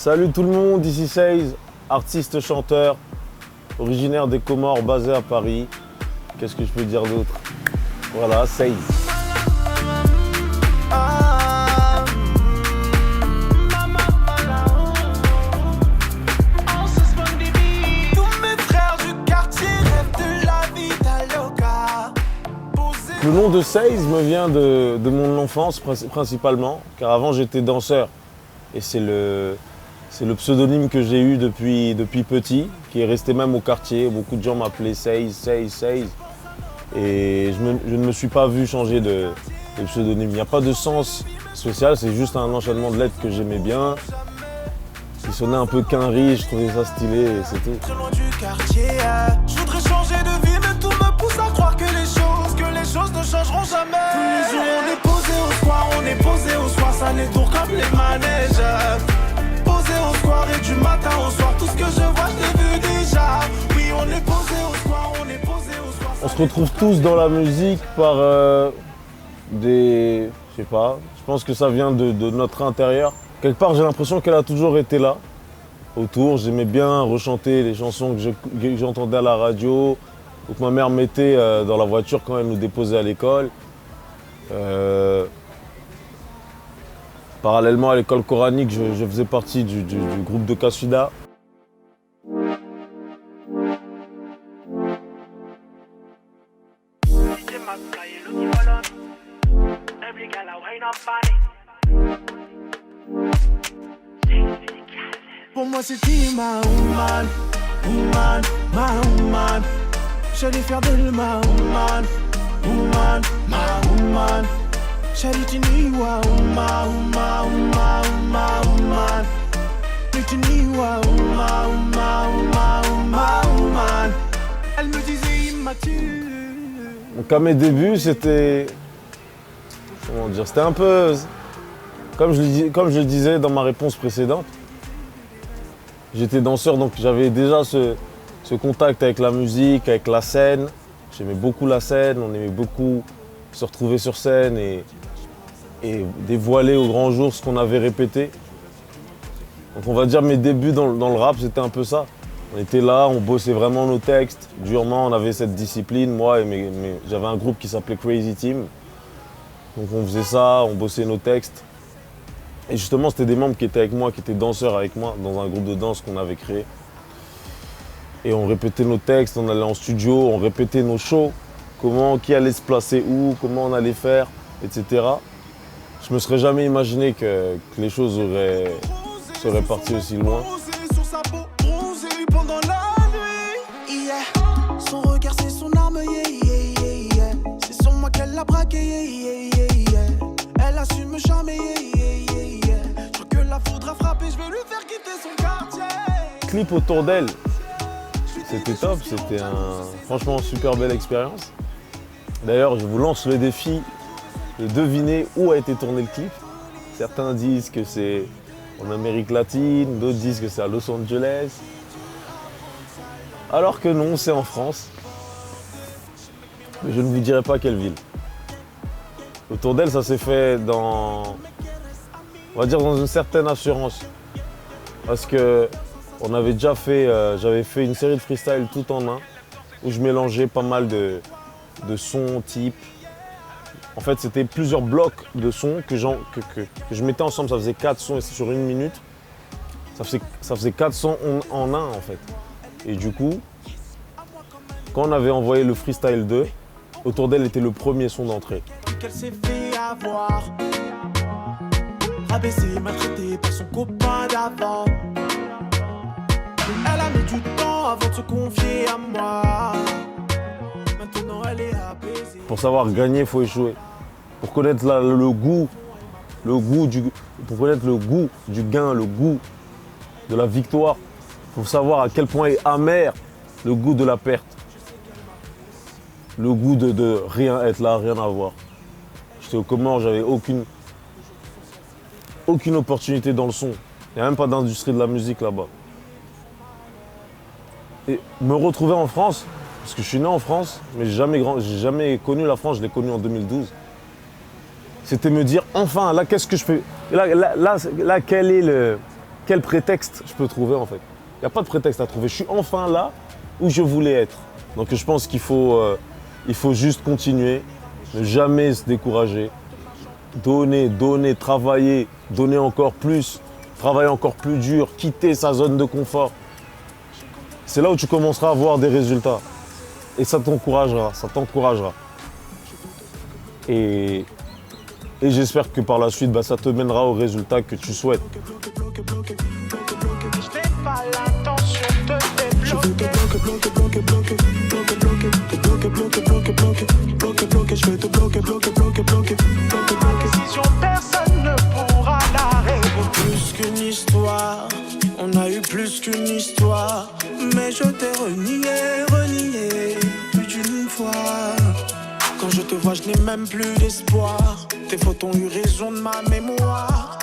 Salut tout le monde, ici Seize, artiste chanteur, originaire des Comores, basé à Paris. Qu'est-ce que je peux dire d'autre? Voilà, Seize. Le nom de Seize me vient de mon enfance principalement, car avant j'étais danseur. Et c'est le pseudonyme que j'ai eu depuis petit, qui est resté même au quartier. Beaucoup de gens m'appelaient Seize, Seize, Seize. Et je ne me suis pas vu changer de pseudonyme. Il n'y a pas de sens spécial, c'est juste un enchaînement de lettres que j'aimais bien. Il sonnait un peu quinri, je trouvais ça stylé et c'est tout. Très loin du quartier, je voudrais changer de vie, mais tout me pousse à croire que les choses ne changeront jamais. Tous les jours on est posé au square, ça n'est tour comme les manèges. Posé au square et du matin au soir, tout ce que je vois je l'ai vu déjà. Oui, on est posé au square, On se retrouve tous dans la musique par je sais pas, je pense que ça vient de notre intérieur. Quelque part, j'ai l'impression qu'elle a toujours été là, autour. J'aimais bien rechanter les chansons que j'entendais à la radio, ou que ma mère mettait dans la voiture quand elle nous déposait à l'école. Parallèlement à l'école coranique, je faisais partie du groupe de Kaswida. Pour moi c'était ma woman, woman, ma woman. J'allais faire d'elle ma woman, woman, ma woman. J'allais tenir wa woman, woman, woman, woman. J'allais tenir wa woman, woman, woman, woman. Elle me disait immature. Donc à mes débuts, c'était... Comment dire? C'était un peu... Comme je le disais dans ma réponse précédente, j'étais danseur, donc j'avais déjà ce contact avec la musique, avec la scène. J'aimais beaucoup la scène, on aimait beaucoup se retrouver sur scène et dévoiler au grand jour ce qu'on avait répété. Donc on va dire mes débuts dans le rap, c'était un peu ça. On était là, on bossait vraiment nos textes, durement, on avait cette discipline. Moi et j'avais un groupe qui s'appelait Crazy Team. Donc on faisait ça, on bossait nos textes. Et justement, c'était des membres qui étaient avec moi, qui étaient danseurs avec moi, dans un groupe de danse qu'on avait créé. Et on répétait nos textes, on allait en studio, on répétait nos shows, qui allait se placer où, comment on allait faire, etc. Je me serais jamais imaginé que les choses seraient parties aussi loin. Son regard c'est son arme, c'est sur moi qu'elle l'a braqué, elle assume jamais, je crois que la foudre a frappé, je vais lui faire quitter son quartier. Clip autour d'elle, c'était top, c'était franchement super belle expérience. D'ailleurs, je vous lance le défi de deviner où a été tourné le clip. Certains disent que c'est en Amérique latine, d'autres disent que c'est à Los Angeles. Alors que non, c'est en France. Mais je ne vous dirai pas quelle ville. Autour d'elle, ça s'est fait on va dire dans une certaine assurance. Parce que j'avais fait une série de freestyle tout en un, où je mélangeais pas mal de sons types. En fait, c'était plusieurs blocs de sons que je mettais ensemble. Ça faisait 4 sons et c'est sur 1 minute. Ça faisait 4 sons en un, en fait. Et du coup, quand on avait envoyé le freestyle 2, autour d'elle était le premier son d'entrée. Qu'elle s'est fait avoir, rabaissée, maltraitée par son copain d'avant. Elle a mis du temps avant de se confier à moi. Maintenant elle est apaisée. Pour savoir gagner, il faut échouer. Pour connaître pour connaître le goût du gain, le goût de la victoire, il faut savoir à quel point est amer le goût de la perte. Le goût de rien être là, rien avoir. J'étais aux Comores, j'avais aucune opportunité dans le son. Il n'y a même pas d'industrie de la musique là-bas. Et me retrouver en France, parce que je suis né en France, mais j'ai jamais connu la France, je l'ai connue en 2012. C'était me dire, enfin, là, qu'est-ce que je fais? Là, quel est quel prétexte je peux trouver en fait? Il n'y a pas de prétexte à trouver. Je suis enfin là où je voulais être. Donc je pense qu'il faut juste continuer, ne jamais se décourager, donner, travailler, donner encore plus, travailler encore plus dur, quitter sa zone de confort. C'est là où tu commenceras à voir des résultats. Et ça t'encouragera, Et j'espère que par la suite, ça te mènera aux résultats que tu souhaites. Personne ne pourra l'arrêter. Plus qu'une histoire, on a eu plus qu'une histoire. Mais je t'ai renié plus d'une fois. Quand je te vois, je n'ai même plus d'espoir. Tes fautes ont eu raison de ma mémoire.